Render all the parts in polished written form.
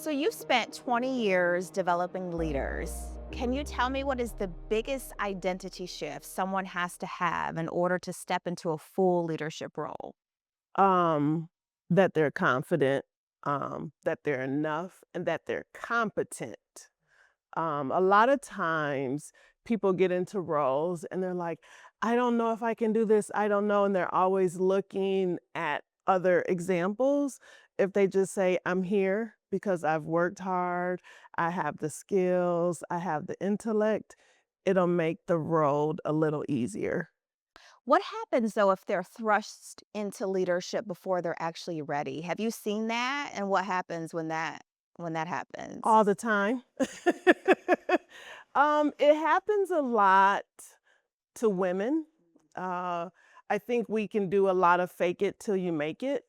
So you've spent 20 years developing leaders. Can you tell me what is the biggest identity shift someone has to have in order to step into a full leadership role? Um, that they're confident, that they're enough, and that they're competent. A lot of times people get into roles and they're like, I don't know if I can do this. I don't know. And they're always looking at other examples. If they just say, I'm here because I've worked hard, I have the skills, I have the intellect, it'll make the road a little easier. What happens though if they're thrust into leadership before they're actually ready? Have you seen that? And what happens when that happens? All the time. It happens a lot to women. Uh, I think we can do a lot of fake it till you make it.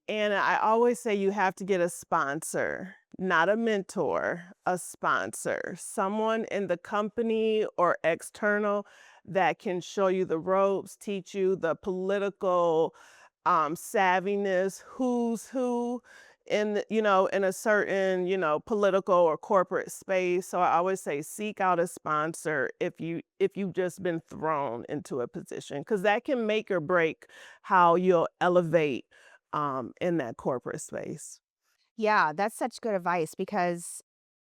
And I always say you have to get a sponsor, not a mentor, a sponsor, someone in the company or external that can show you the ropes, teach you the political savviness, who's who in in a certain political or corporate space. So I always say seek out a sponsor if you've just been thrown into a position, because that can make or break how you'll elevate in that corporate space. Yeah, that's such good advice because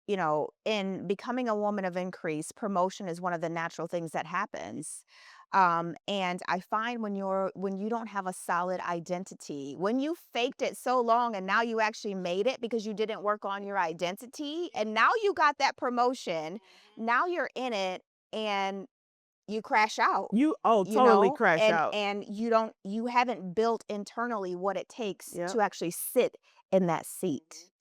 in becoming a woman of increase, promotion is one of the natural things that happens. And I find when you don't have a solid identity, when you faked it so long and now you actually made it because you didn't work on your identity, and now you got that promotion, now you're in it and you crash out, Totally crash out. and you haven't built internally what it takes Yep. to actually sit in that seat.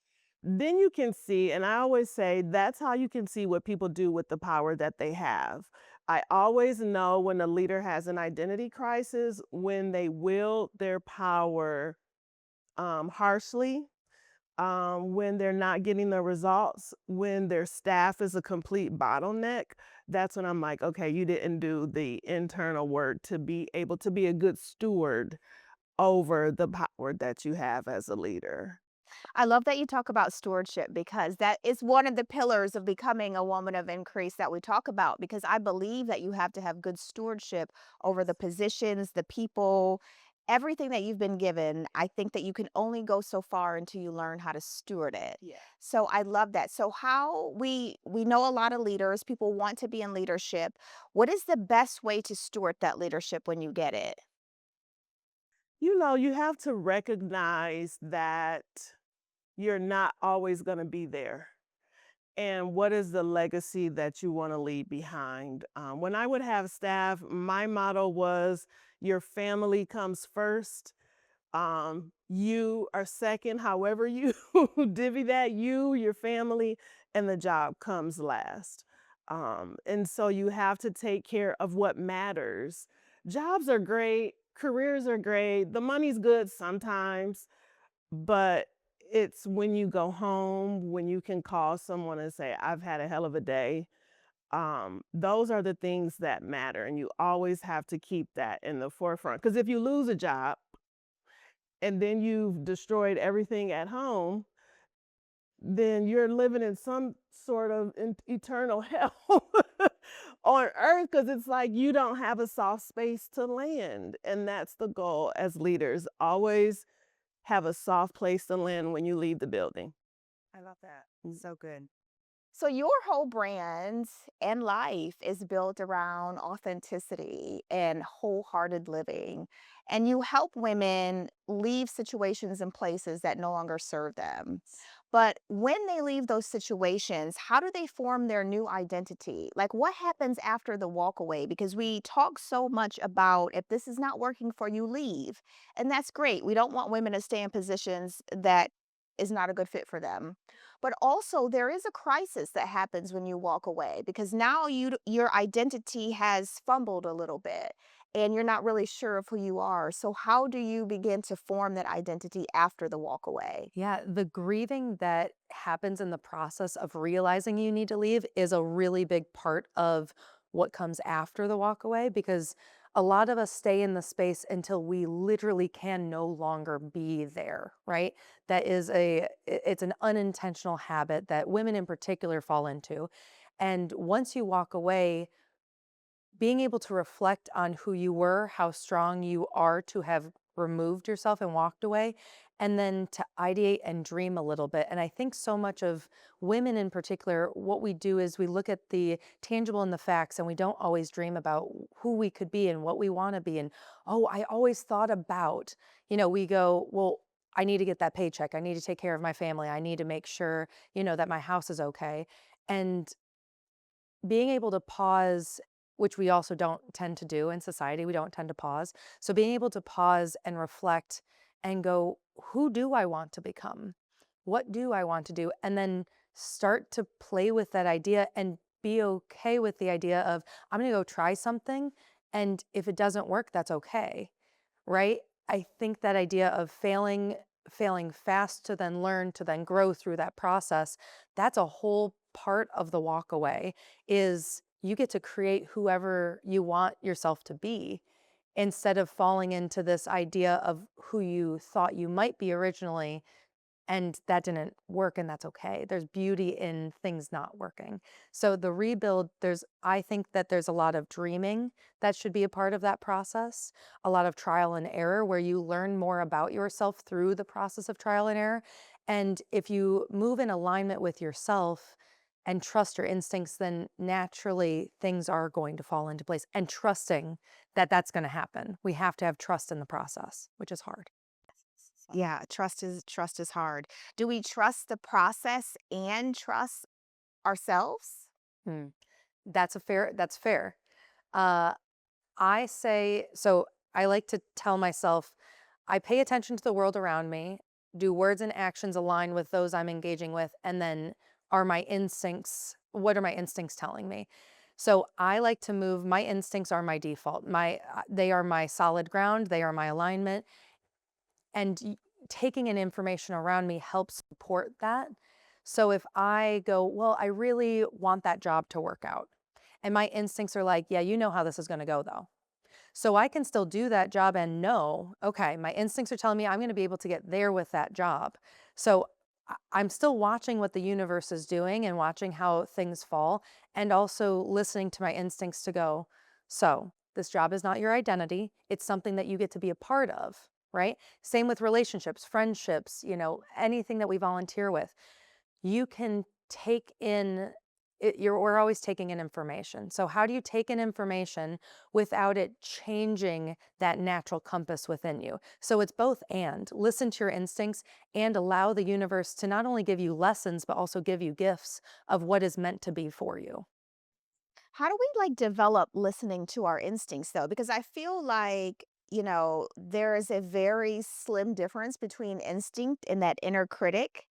Then you can see, and I always say that's how you can see what people do with the power that they have. I always know when a leader has an identity crisis when they wield their power harshly, when they're not getting the results, when their staff is a complete bottleneck. That's when I'm like, okay, you didn't do the internal work to be able to be a good steward over the power that you have as a leader. I love that you talk about stewardship because that is one of the pillars of becoming a woman of increase that we talk about, because I believe that you have to have good stewardship over the positions, the people, everything that you've been given. I think that you can only go so far until you learn how to steward it. Yeah. So I love that. So how we know a lot of leaders, people want to be in leadership. What is the best way to steward that leadership when you get it? You have to recognize that you're not always going to be there. And what is the legacy that you want to leave behind? When I would have staff, my motto was your family comes first. You are second, however you divvy that, your family, and the job comes last. And so you have to take care of what matters. Jobs are great, careers are great, the money's good sometimes, but it's when you go home, when you can call someone and say, I've had a hell of a day. Those are the things that matter. And you always have to keep that in the forefront. Because if you lose a job, and then you've destroyed everything at home, then you're living in some sort of eternal hell on earth, because it's like you don't have a soft space to land. And that's the goal as leaders. Always have a soft place to land when you leave the building. I love that. Mm. So good. So your whole brand and life is built around authenticity and wholehearted living. And you help women leave situations and places that no longer serve them. But when they leave those situations, how do they form their new identity? Like what happens after the walk away? Because we talk so much about if this is not working for you, leave. And that's great. We don't want women to stay in positions that is not a good fit for them. But also there is a crisis that happens when you walk away, because now your identity has fumbled a little bit and you're not really sure of who you are. So how do you begin to form that identity after the walk away? Yeah, the grieving that happens in the process of realizing you need to leave is a really big part of what comes after the walk away, because a lot of us stay in the space until we literally can no longer be there, right? That is it's an unintentional habit that women in particular fall into. And once you walk away, being able to reflect on who you were, how strong you are to have removed yourself and walked away, and then to ideate and dream a little bit. And I think so much of women in particular, what we do is we look at the tangible and the facts, and we don't always dream about who we could be and what we want to be. And oh, I always thought about, we go, well, I need to get that paycheck. I need to take care of my family. I need to make sure, that my house is okay. And being able to pause, which we also don't tend to do in society, we don't tend to pause. So being able to pause and reflect and go, who do I want to become? What do I want to do? And then start to play with that idea and be okay with the idea of, I'm going to go try something. And if it doesn't work, that's okay. Right? I think that idea of failing fast to then learn to then grow through that process, that's a whole part of the walk away is you get to create whoever you want yourself to be instead of falling into this idea of who you thought you might be originally, and that didn't work, and that's okay. There's beauty in things not working. So the rebuild, I think that there's a lot of dreaming that should be a part of that process, a lot of trial and error where you learn more about yourself through the process of trial and error. And if you move in alignment with yourself and trust your instincts, then naturally things are going to fall into place, and trusting that that's going to happen. We have to have trust in the process, which is hard. Yeah, trust is hard. Do we trust the process and trust ourselves? Hmm. That's fair. Uh, I say, so I like to tell myself, I pay attention to the world around me. Do words and actions align with those I'm engaging with? And then what are my instincts telling me? So I like to move, my instincts are my default. They are my solid ground, they are my alignment. And taking in information around me helps support that. So if I go, well, I really want that job to work out. And my instincts are like, yeah, you know how this is going to go though. So I can still do that job and know, okay, my instincts are telling me I'm going to be able to get there with that job. So I'm still watching what the universe is doing and watching how things fall, and also listening to my instincts to go, so this job is not your identity. It's something that you get to be a part of, right? Same with relationships, friendships, anything that we volunteer with. You can take in we're always taking in information. So how do you take in information without it changing that natural compass within you? So it's both and. Listen to your instincts and allow the universe to not only give you lessons, but also give you gifts of what is meant to be for you. How do we like develop listening to our instincts though? Because I feel like, there is a very slim difference between instinct and that inner critic.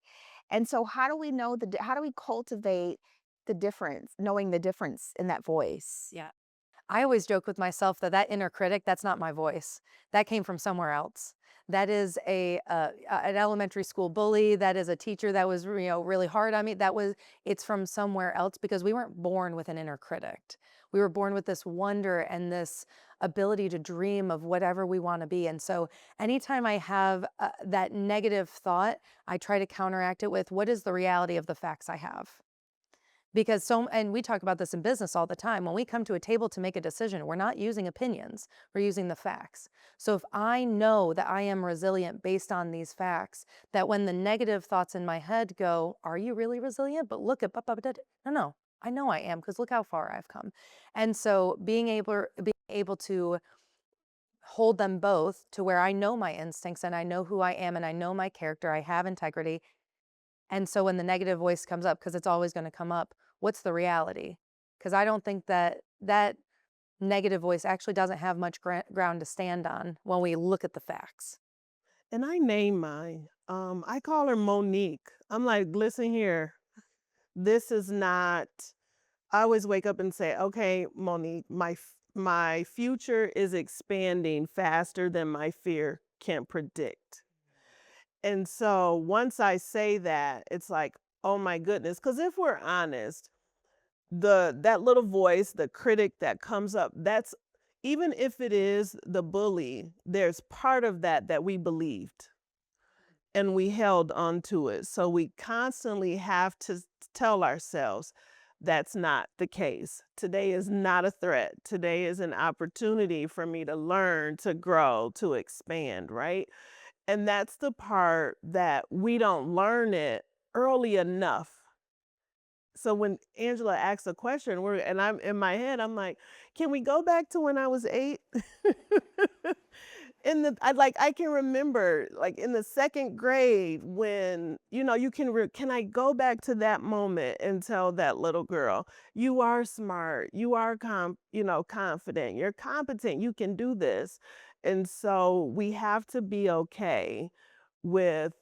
And so how do we cultivate the difference, knowing the difference in that voice? Yeah. I always joke with myself that inner critic, that's not my voice. That came from somewhere else. That is an elementary school bully. That is a teacher that was, really hard on me. It's from somewhere else because we weren't born with an inner critic. We were born with this wonder and this ability to dream of whatever we want to be. And so anytime I have that negative thought, I try to counteract it with, what is the reality of the facts I have? Because and we talk about this in business all the time. When we come to a table to make a decision, we're not using opinions, we're using the facts. So if I know that I am resilient based on these facts, that when the negative thoughts in my head go, are you really resilient? But look at, no, no, I know I am because look how far I've come. And so being able to hold them both to where I know my instincts and I know who I am and I know my character, I have integrity. And so when the negative voice comes up, because it's always going to come up, what's the reality? Because I don't think that negative voice actually doesn't have much ground to stand on when we look at the facts. And I name mine. I call her Monique. I'm like, listen here, this is not. I always wake up and say, okay, Monique, my future is expanding faster than my fear can predict. And so once I say that, it's like, oh my goodness. Because if we're honest, that little voice, the critic that comes up, that's even if it is the bully, there's part of that that we believed and we held on to it. So we constantly have to tell ourselves that's not the case. Today is not a threat. Today is an opportunity for me to learn, to grow, to expand, right? And that's the part that we don't learn it early enough. So when Angela asks a question, and I'm in my head, I'm like, can we go back to when I was 8? I can remember like in the second grade when, can I go back to that moment and tell that little girl, you are smart, you are confident, you're competent, you can do this. And so we have to be okay with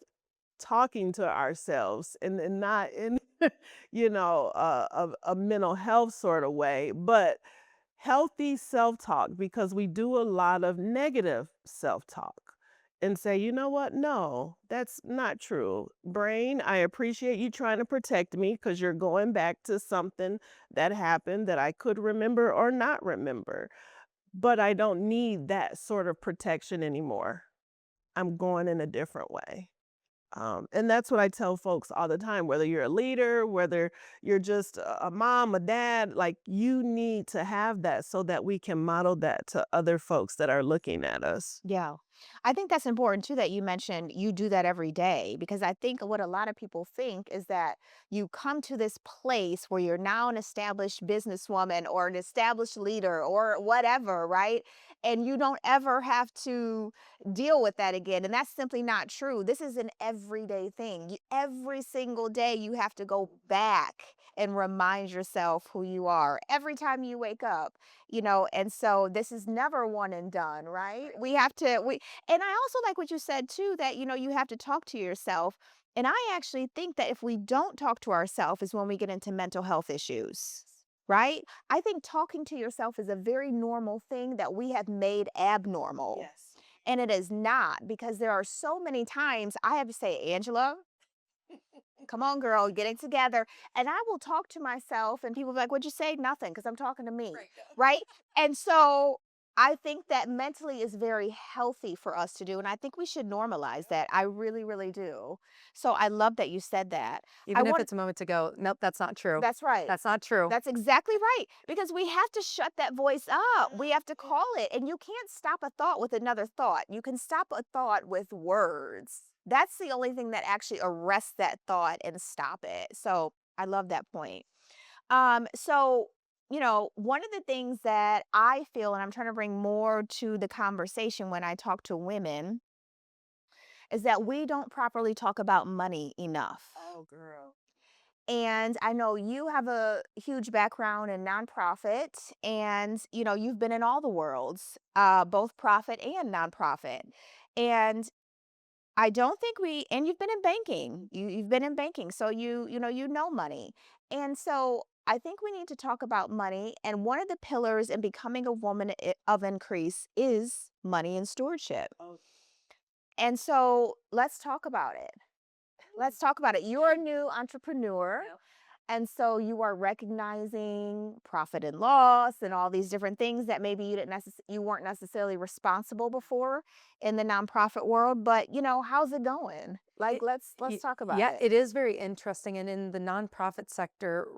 talking to ourselves and not in a mental health sort of way, but healthy self-talk, because we do a lot of negative self-talk and say, you know what? No, that's not true. Brain, I appreciate you trying to protect me because you're going back to something that happened that I could remember or not remember. But I don't need that sort of protection anymore. I'm going in a different way. And that's what I tell folks all the time, whether you're a leader, whether you're just a mom, a dad, like you need to have that so that we can model that to other folks that are looking at us. Yeah. I think that's important too that you mentioned you do that every day, because I think what a lot of people think is that you come to this place where you're now an established businesswoman or an established leader or whatever, right? And you don't ever have to deal with that again. And that's simply not true. This is an everyday thing. Every single day you have to go back and remind yourself who you are every time you wake up, and so this is never one and done, right? We have to we And I also like what you said too, that you have to talk to yourself. And I actually think that if we don't talk to ourselves is when we get into mental health issues, right? I think talking to yourself is a very normal thing that we have made abnormal. Yes. And it is not, because there are so many times I have to say, Angela, come on, girl, get it together. And I will talk to myself, and people be like, what'd you say? Nothing, because I'm talking to me. Right. And so I think that mentally is very healthy for us to do. And I think we should normalize that. I really, really do. So I love that you said that. I Even if want, it's a moment to go, nope, that's not true. that's right. That's not true. That's exactly right. Because we have to shut that voice up. We have to call it. And you can't stop a thought with another thought. You can stop a thought with words. That's the only thing that actually arrests that thought and stop it. So I love that point. So, one of the things that I feel, and I'm trying to bring more to the conversation when I talk to women, is that we don't properly talk about money enough. Oh, girl. And I know you have a huge background in nonprofit, and you've been in all the worlds, both profit and nonprofit. And I don't think and you've been in banking. You've been in banking, so you know money. And so I think we need to talk about money. And one of the pillars in becoming a woman of increase is money and stewardship. Oh, And so let's talk about it. Let's talk about it. You're a new entrepreneur. Yep. And so you are recognizing profit and loss and all these different things that maybe you weren't necessarily responsible before in the nonprofit world. But how's it going? Like, It, let's talk about yeah, it. it is very interesting. And in the nonprofit sector,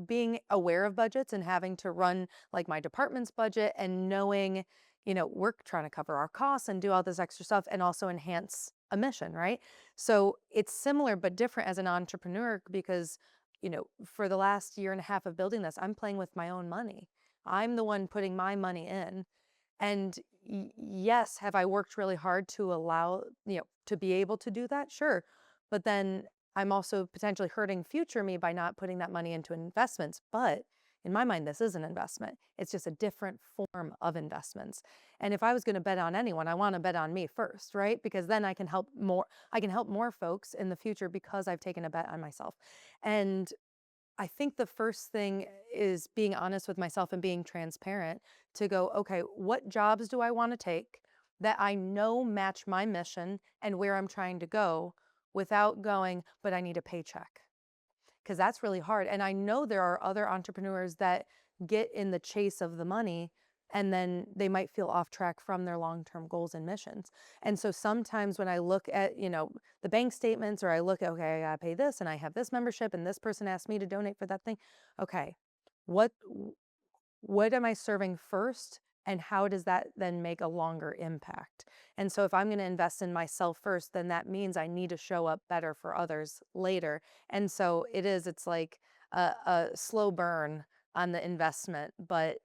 being aware of budgets and having to run like my department's budget and knowing, we're trying to cover our costs and do all this extra stuff and also enhance a mission, right? So it's similar but different as an entrepreneur because, for the last year and a half of building this, I'm playing with my own money. I'm the one putting my money in. And yes, have I worked really hard to allow, to be able to do that? Sure. But then I'm also potentially hurting future me by not putting that money into investments. But in my mind, this is an investment. It's just a different form of investments. And if I was going to bet on anyone, I want to bet on me first, right? Because then I can help more folks in the future because I've taken a bet on myself. And I think the first thing is being honest with myself and being transparent to go, okay, what jobs do I want to take that I know match my mission and where I'm trying to go without going, but I need a paycheck? Because that's really hard. And I know there are other entrepreneurs that get in the chase of the money and then they might feel off track from their long-term goals and missions. And so sometimes when I look at, the bank statements, or I look at, okay, I gotta pay this and I have this membership and this person asked me to donate for that thing. Okay, what what am I serving first? And how does that then make a longer impact? And so if I'm going to invest in myself first, then that means I need to show up better for others later. And so it's like a slow burn on the investment, but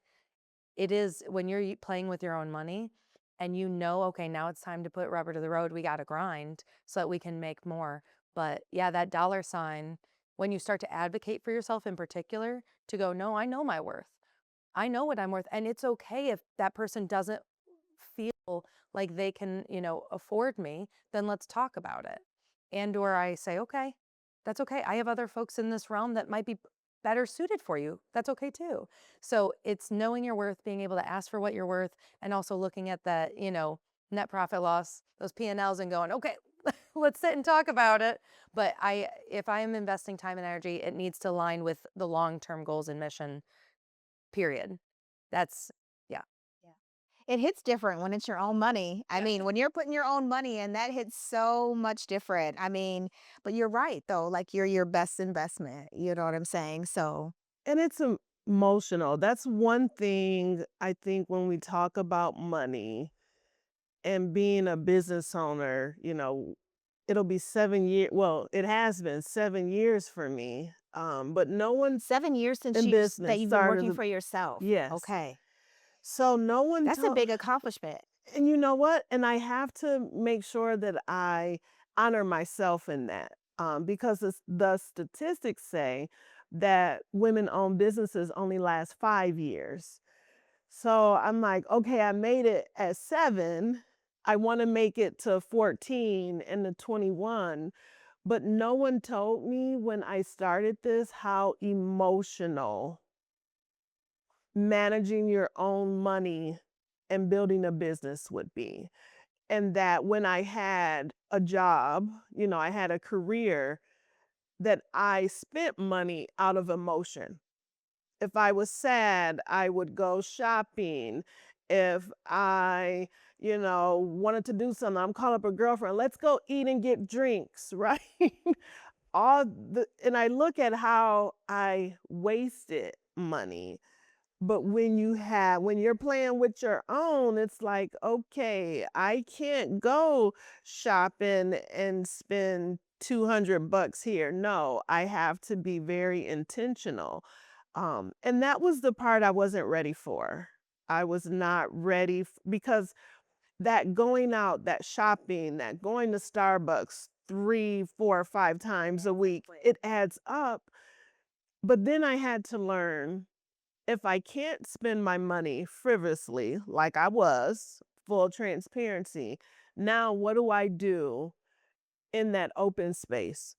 it is when you're playing with your own money and okay, now it's time to put rubber to the road. We got to grind so that we can make more. But yeah, that dollar sign, when you start to advocate for yourself in particular, to go, no, I know my worth. I know what I'm worth. And it's okay if that person doesn't feel like they can, afford me, then let's talk about it. And or I say, okay, that's okay. I have other folks in this realm that might be better suited for you. That's okay too. So it's knowing your worth, being able to ask for what you're worth, and also looking at that, net profit loss, those P&Ls, and going, okay, let's sit and talk about it. But if I am investing time and energy, it needs to align with the long-term goals and mission, period. That's, yeah. Yeah. It hits different when it's your own money. I Yeah. mean, when you're putting your own money in, that hits so much different. I mean, but you're right though, like you're your best investment. You know what I'm saying? So, And it's emotional. That's one thing I think when we talk about money and being a business owner, it'll be 7 years. Well, it has been 7 years for me. But no one 7 years since in that business you've been started working the for yourself. yes. Okay. So no one That's a told big accomplishment. and you know what? And I have to make sure that I honor myself in that. Because the statistics say that women-owned businesses only last 5 years. So I'm like, okay, I made it at 7. I want to make it to 14 and to 21. But no one told me when I started this how emotional managing your own money and building a business would be. And that when I had a job, I had a career, that I spent money out of emotion. If I was sad, I would go shopping. If I, wanted to do something, I'm calling up a girlfriend, let's go eat and get drinks, right? And I look at how I wasted money. But when you're playing with your own, it's like, okay, I can't go shopping and spend 200 bucks here. No, I have to be very intentional. And that was the part I wasn't ready for. I was not ready because that going out, that shopping, that going to Starbucks 3, 4, 5 times a Adds up week, quick. it adds up. But then I had to learn, if I can't spend my money frivolously like I was, full transparency, now what do I do in that open space?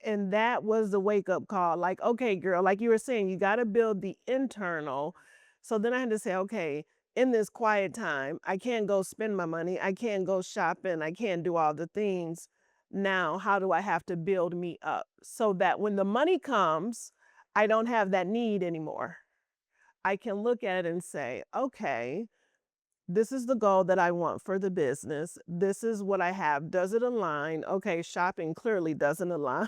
And that was the wake up call. Like, okay, girl, like you were saying, you got to build the internal. So then I had to say, okay, in this quiet time, I can't go spend my money. I can't go shopping. I can't do all the things. Now, how do I have to build me up so that when the money comes, I don't have that need anymore? I can look at it and say, okay, this is the goal that I want for the business. This is what I have. Does it align? Okay, shopping clearly doesn't align.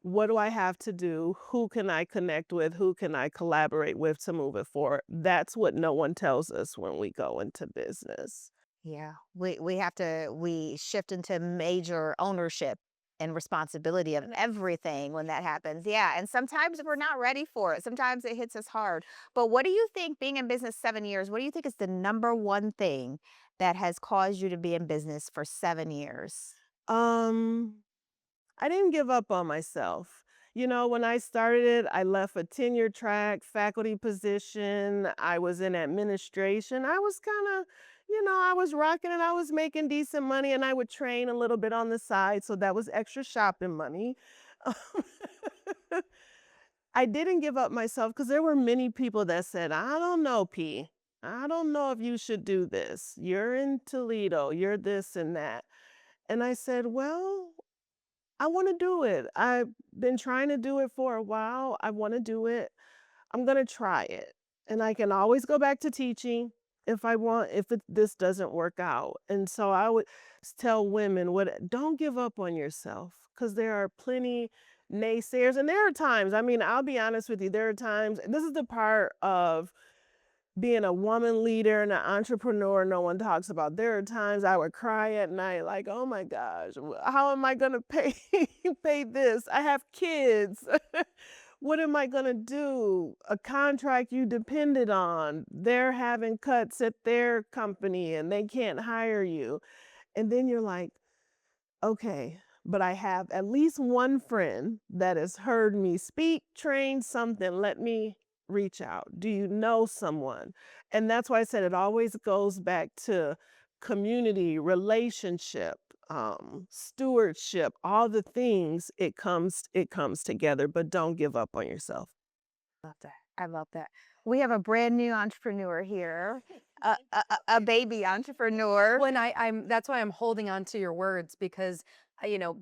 What do I have to do? Who can I connect with? Who can I collaborate with to move it forward? That's what no one tells us when we go into business. Yeah. We shift into major ownership and responsibility of everything when that happens. Yeah. And sometimes we're not ready for it. Sometimes it hits us hard. But what do you think, being in business 7 years, what do you think is the number one thing that has caused you to be in business for 7 years? Um, I didn't give up on myself. When I started it, I left a tenure track faculty position. I was in administration. I was kind of, I was rocking it. I was making decent money and I would train a little bit on the side. So that was extra shopping money. I didn't give up myself because there were many people that said, I don't know, P. I don't know if you should do this. You're in Toledo. You're this and that. And I said, well, I wanna do it. I've been trying to do it for a while. I wanna do it. I'm gonna try it. And I can always go back to teaching if I want, if this doesn't work out. And so I would tell women, what, don't give up on yourself, because there are plenty naysayers. And there are times, I mean, I'll be honest with you, there are times, this is the part of being a woman leader and an entrepreneur no one talks about. There are times I would cry at night like, oh my gosh, how am I going to pay pay this? I have kids. What am I going to do? A contract you depended on. They're having cuts at their company and they can't hire you. And then you're like, okay, but I have at least one friend that has heard me speak, train something. Let me reach out. Do you know someone? And that's why I said it always goes back to community, relationship, stewardship, all the things it comes together, but don't give up on yourself. Love that. I love that. We have a brand new entrepreneur here, a baby entrepreneur. When I'm that's why I'm holding on to your words because I've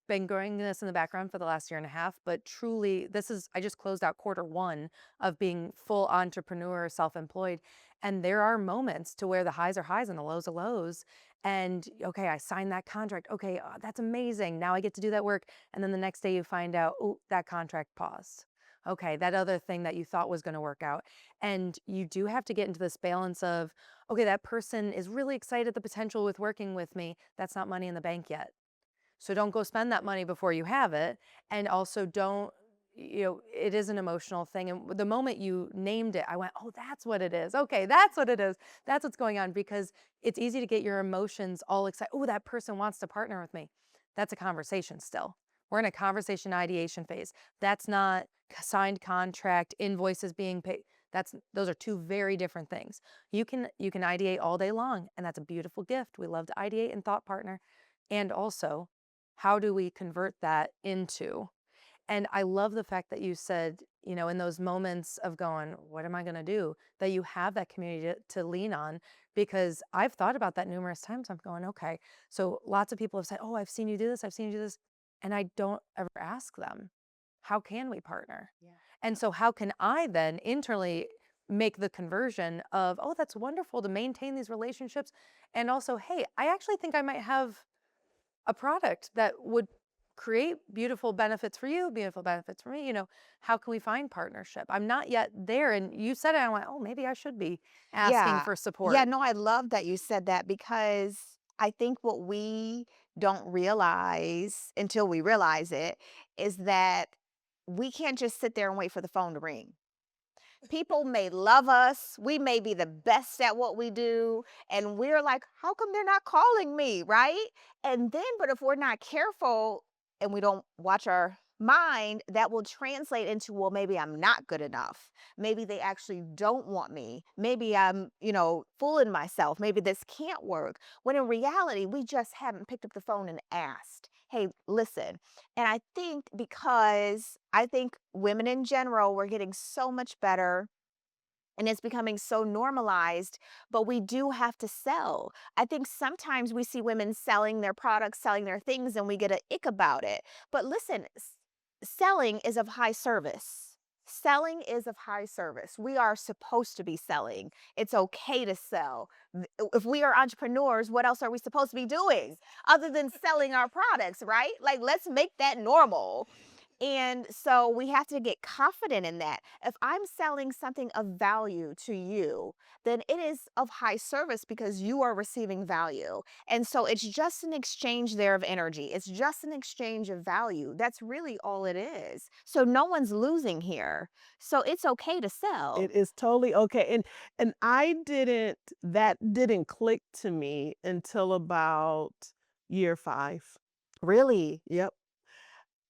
been growing this in the background for the last year and a half, but truly I just closed out quarter 1 of being full entrepreneur, self-employed. And there are moments to where the highs are highs and the lows are lows. And okay, I signed that contract. Okay, that's amazing. Now I get to do that work. And then the next day you find out, oh, that contract paused. Okay, that other thing that you thought was going to work out. And you do have to get into this balance of, okay, that person is really excited at the potential with working with me. That's not money in the bank yet. So don't go spend that money before you have it. And also don't, it is an emotional thing. And the moment you named it, I went, oh, that's what it is. Okay, that's what it is. That's what's going on because it's easy to get your emotions all excited. Oh, that person wants to partner with me. That's a conversation still. We're in a conversation ideation phase. That's not signed contract, invoices being paid. Those are two very different things. You can ideate all day long, and that's a beautiful gift. We love to ideate and thought partner. And also, how do we convert that into? And I love the fact that you said, in those moments of going, what am I going to do? That you have that community to lean on because I've thought about that numerous times. I'm going, okay. So lots of people have said, oh, I've seen you do this. I've seen you do this. And I don't ever ask them, how can we partner? Yeah. And so how can I then internally make the conversion of, oh, that's wonderful to maintain these relationships. And also, hey, I actually think I might have a product that would create beautiful benefits for you, beautiful benefits for me. How can we find partnership? I'm not yet there. And you said it, and I went, oh, maybe I should be asking Yeah. for Yeah, support. no, I love that you said that because I think what we don't realize until we realize it is that we can't just sit there and wait for the phone to ring. People may love us. We may be the best at what we do. And we're like, how come they're not calling me? Right. And then, but if we're not careful and we don't watch our mind, that will translate into, well, maybe I'm not good enough. Maybe they actually don't want me. Maybe I'm, fooling myself. Maybe this can't work. When in reality, we just haven't picked up the phone and asked, hey, listen. And I think because I think women in general, we're getting so much better and it's becoming so normalized, but we do have to sell. I think sometimes we see women selling their products, selling their things, and we get a ick about it. But listen, selling is of high service. Selling is of high service. We are supposed to be selling. It's okay to sell. If we are entrepreneurs, what else are we supposed to be doing other than selling our products, right? Like, let's make that normal. And so we have to get confident in that. If I'm selling something of value to you, then it is of high service because you are receiving value. And so it's just an exchange there of energy. It's just an exchange of value. That's really all it is. So no one's losing here. So it's okay to It sell. is totally okay. And that didn't click to me until about year 5. Really? Yep.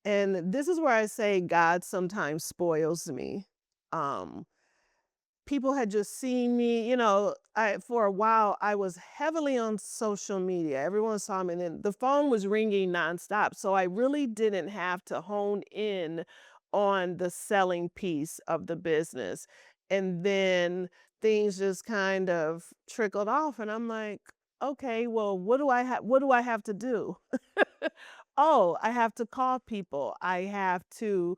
And this is where I say God sometimes spoils me. Um, People had just seen me, for a while I was heavily on social media. Everyone saw me and then the phone was ringing nonstop. So I really didn't have to hone in on the selling piece of the business. And then things just kind of trickled off and I'm like, okay, well, what do I have to do? Oh, I have to call people. I have to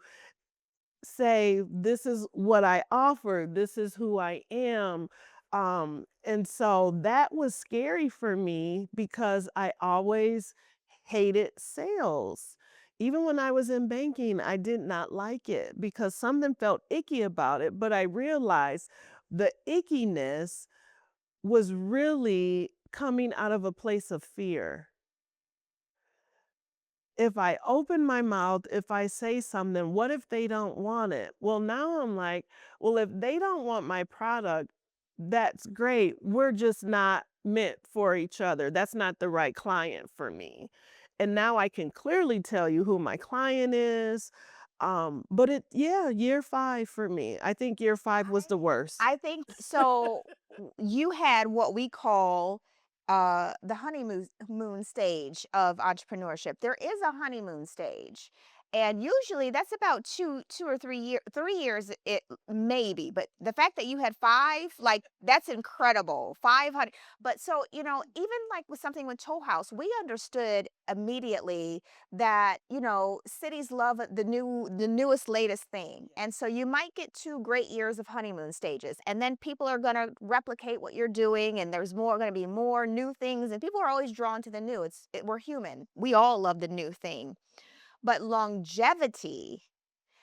say, this is what I offer, this is who I am. And so that was scary for me because I always hated sales. Even when I was in banking, I did not like it because something felt icky about it. But I realized the ickiness was really coming out of a place of fear. If I open my mouth, if I say something, what if they don't want it? Well, now I'm like, well, if they don't want my product, that's great. We're just not meant for each other. That's not the right client for me. And now I can clearly tell you who my client is. But yeah, year 5 for me. I think year 5 was the worst. I think so. You had what we call the honeymoon moon stage of entrepreneurship. There is a honeymoon stage. And usually that's about 2 or 3 years, 3 years it maybe. But the fact that you had five, like that's incredible. 500. But so, even like with something with Toll House, we understood immediately that cities love the newest latest thing, and so you might get 2 great years of honeymoon stages, and then people are going to replicate what you're doing, and there's more going to be more new things, and people are always drawn to the new. We're human, we all love the new thing. But longevity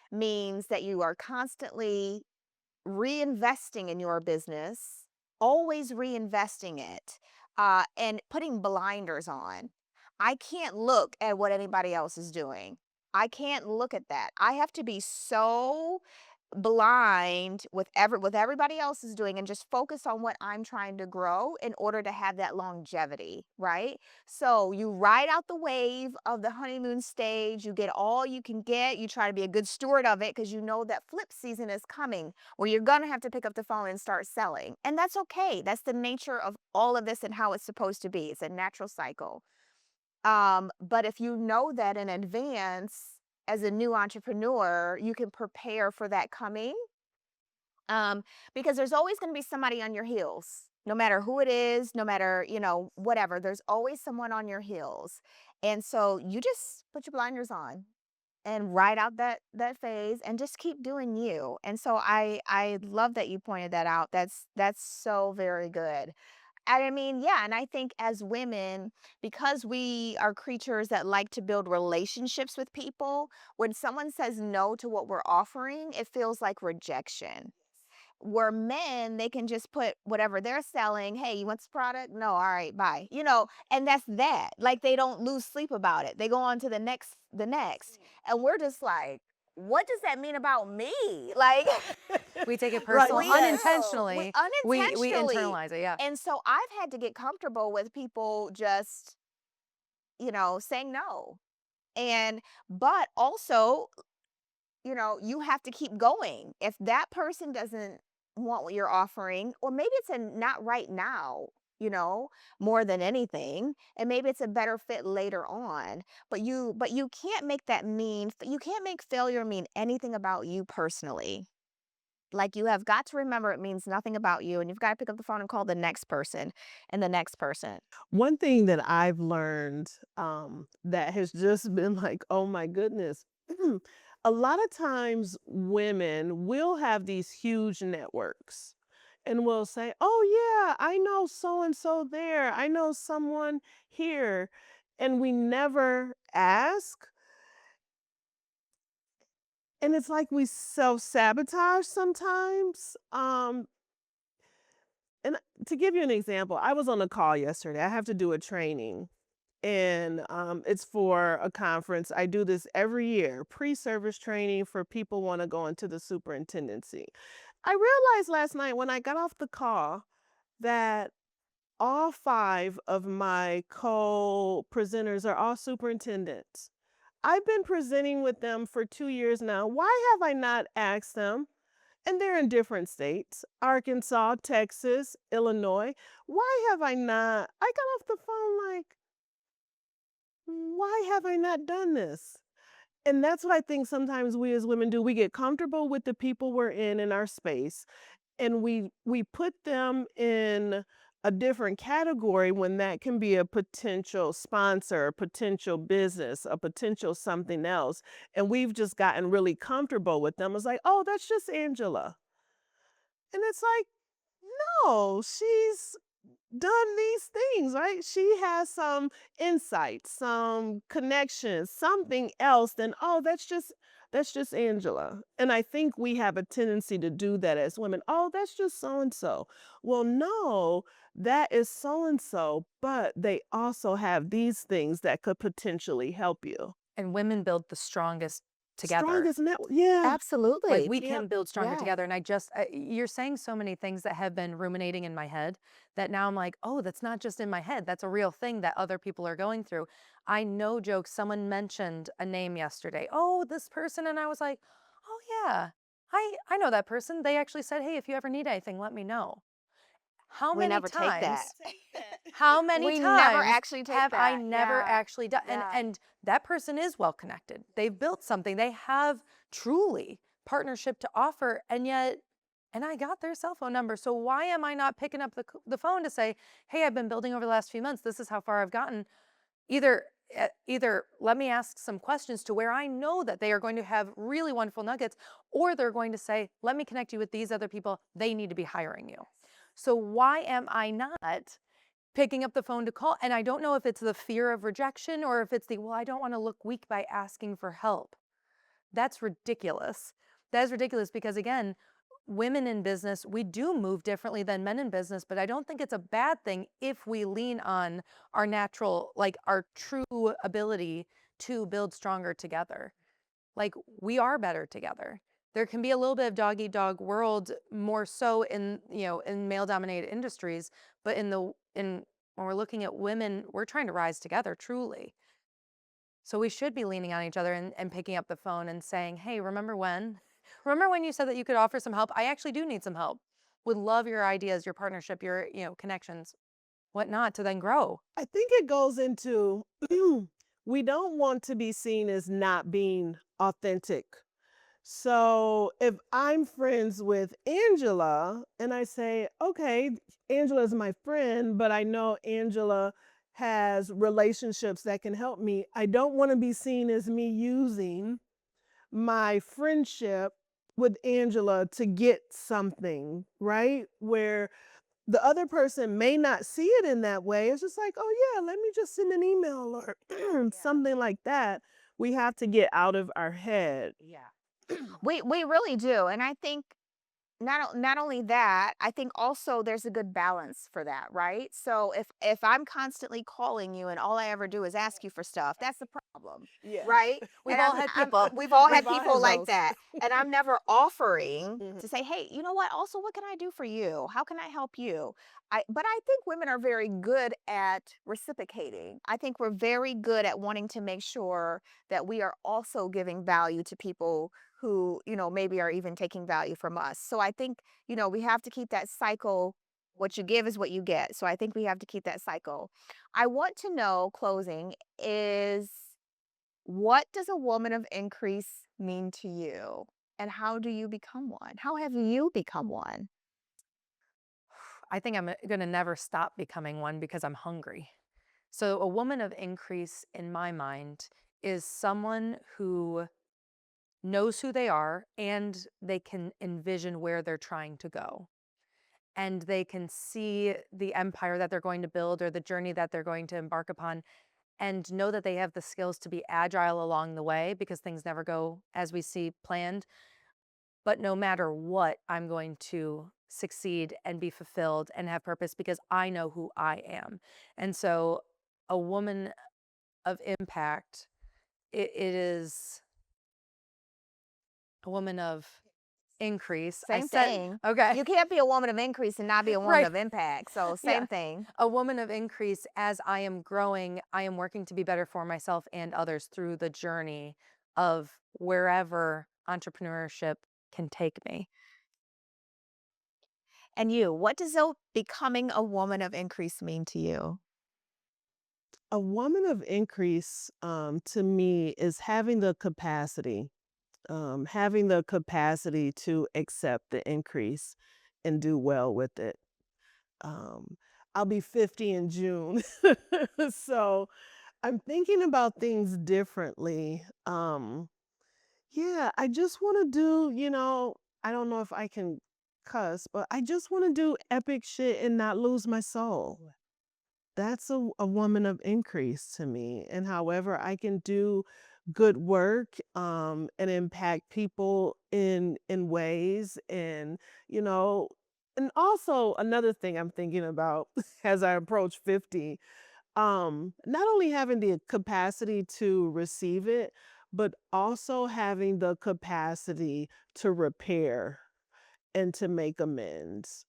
means that you are constantly reinvesting in your business, always reinvesting it, and putting blinders on. I can't look at what anybody else is doing. I can't look at that. I have to be so blind with everybody else is doing and just focus on what I'm trying to grow in order to have that longevity, right? So you ride out the wave of the honeymoon stage, you get all you can get, you try to be a good steward of it because you know that flip season is coming where you're going to have to pick up the phone and start selling. And that's okay. That's the nature of all of this and how it's supposed to be. It's a natural cycle. But if you know that in advance as a new entrepreneur, you can prepare for that coming. Because there's always going to be somebody on your heels, no matter who it is, no matter, whatever, there's always someone on your heels. And so you just put your blinders on and ride out that phase and just keep doing you. And so I love that you pointed that out. That's so very good. And I mean, yeah, and I think as women, because we are creatures that like to build relationships with people, when someone says no to what we're offering, it feels like rejection. Where men, they can just put whatever they're selling, "Hey, you want this product? No, all right, bye." And that's that. Like they don't lose sleep about it. They go on to the next. And we're just like, "What does that mean about me?" Like We take it Right. personal we do. We unintentionally. We unintentionally. internalize it, yeah. And so I've had to get comfortable with people just, saying no. And but also, you have to keep going. If that person doesn't want what you're offering, or maybe it's a not right now, more than anything, and maybe it's a better fit later on. But you can't make that mean you can't make failure mean anything about you personally. Like you have got to remember it means nothing about you, and you've got to pick up the phone and call the next person and the next person. One thing that I've learned, that has just been like, oh my goodness. A lot of times women will have these huge networks and will say, oh yeah, I know so and so there. I know someone here. And we never ask. And it's like we self-sabotage sometimes. And to give you an example, I was on a call yesterday. I have to do a training, and it's for a conference. I do this every year, pre-service training for people want to go into the superintendency. I realized last night when I got off the call that all 5 of my co-presenters are all superintendents. I've been presenting with them for 2 years now. Why have I not asked them? And they're in different states, Arkansas, Texas, Illinois. Why have I not? I got off the phone like, why have I not done this? And that's what I think sometimes we as women do. We get comfortable with the people we're in our space, and we put them in a different category when that can be a potential sponsor, a potential business, a potential something else. And we've just gotten really comfortable with them. It's like, oh, that's just Angela. And it's like, no, she's done these things, right? She has some insight, some connections, something else than, oh, that's just Angela. And I think we have a tendency to do that as women. Oh, that's just so and so. Well, no, that is so and so, but they also have these things that could potentially help you. And women build the strongest together. Strongest network. Yeah. Like, Absolutely. we Yep. can build stronger Yeah. together, and you're saying so many things that have been ruminating in my head that now I'm like, "Oh, that's not just in my head, that's a real thing that other people are going through." I know jokes, someone mentioned a name yesterday, "Oh, this person," and I was like, "Oh, yeah, I know that person. They actually said, 'Hey, if you ever need anything, let me know.'" How We many never take that. times how many We never times actually take have I that. never Yeah. actually done? And Yeah. and that person is well connected. They've built something. They have truly partnership to offer, and I got their cell phone number. So why am I not picking up the phone to say, "Hey, I've been building over the last few months. This is how far I've gotten." Either let me ask some questions to where I know that they are going to have really wonderful nuggets, or they're going to say, "Let me connect you with these other people. They need to be hiring you." So why am I not picking up the phone to call? And I don't know if it's the fear of rejection or if it's the, well, I don't want to look weak by asking for help. That's ridiculous. That is ridiculous because, again, women in business, we do move differently than men in business, but I don't think it's a bad thing if we lean on our natural, like our true ability to build stronger together. Like, we are better together. There can be a little bit of dog eat dog world, more so in, in male dominated industries, but in when we're looking at women, we're trying to rise together truly. So we should be leaning on each other and picking up the phone and saying, "Hey, remember when? Remember when you said that you could offer some help? I actually do need some help. Would love your ideas, your partnership, your, connections, whatnot, to then grow." I think it goes into we don't want to be seen as not being authentic. So if I'm friends with Angela and I say, okay, Angela is my friend, but I know Angela has relationships that can help me, I don't want to be seen as me using my friendship with Angela to get something, right? Where the other person may not see it in that way. It's just like, oh, yeah, let me just send an email or Yeah. something like that. We have to get out of our head. Yeah. We really do. And I think not only that, I think also there's a good balance for that, right? So if I'm constantly calling you and all I ever do is ask you for stuff, that's the problem, Yeah. right? We've And all had I'm people. we've all had We've all people had like those. that, and I'm never offering Mhm. to say, hey, you know what? Also, what can I do for you? How can I help you? But I think women are very good at reciprocating. I think we're very good at wanting to make sure that we are also giving value to people who, maybe are even taking value from us. So I think, we have to keep that cycle. What you give is what you get. So I think we have to keep that cycle. I want to know, closing, is what does a woman of increase mean to you? And how do you become one? How have you become one? I think I'm going to never stop becoming one because I'm hungry. So, a woman of increase in my mind is someone who knows who they are and they can envision where they're trying to go. And they can see the empire that they're going to build or the journey that they're going to embark upon and know that they have the skills to be agile along the way because things never go as we see planned. But no matter what, I'm going to succeed and be fulfilled and have purpose because I know who I am. And so, a woman of impact, it is a woman of increase. I Same said, thing. okay, You can't be a woman of increase and not be a woman right. of impact. So Yeah. same thing. A woman of increase. As I am growing, I am working to be better for myself and others through the journey of wherever entrepreneurship can take me. And you, what does becoming a woman of increase mean to you? A woman of increase to me is having the capacity to accept the increase and do well with it. Um, I'll be 50 in June. So I'm thinking about things differently. Yeah, I just want to do, I don't know if I can cuss, but I just want to do epic shit and not lose my soul. That's a woman of increase to me. And however I can do good work and impact people in ways you know and also another thing I'm thinking about as I approach 50, not only having the capacity to receive it, but also having the capacity to repair and to make amends,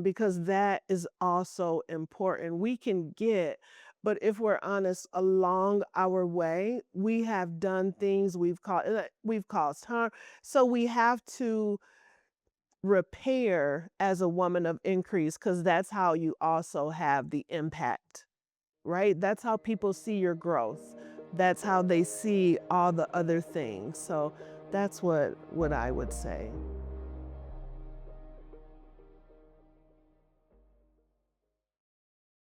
because that is also important. We can get, but if we're honest, along our way, we have done things we've caused harm. So we have to repair as a woman of increase, because that's how you also have the impact, right? That's how people see your growth. That's how they see all the other things. So that's what I would say.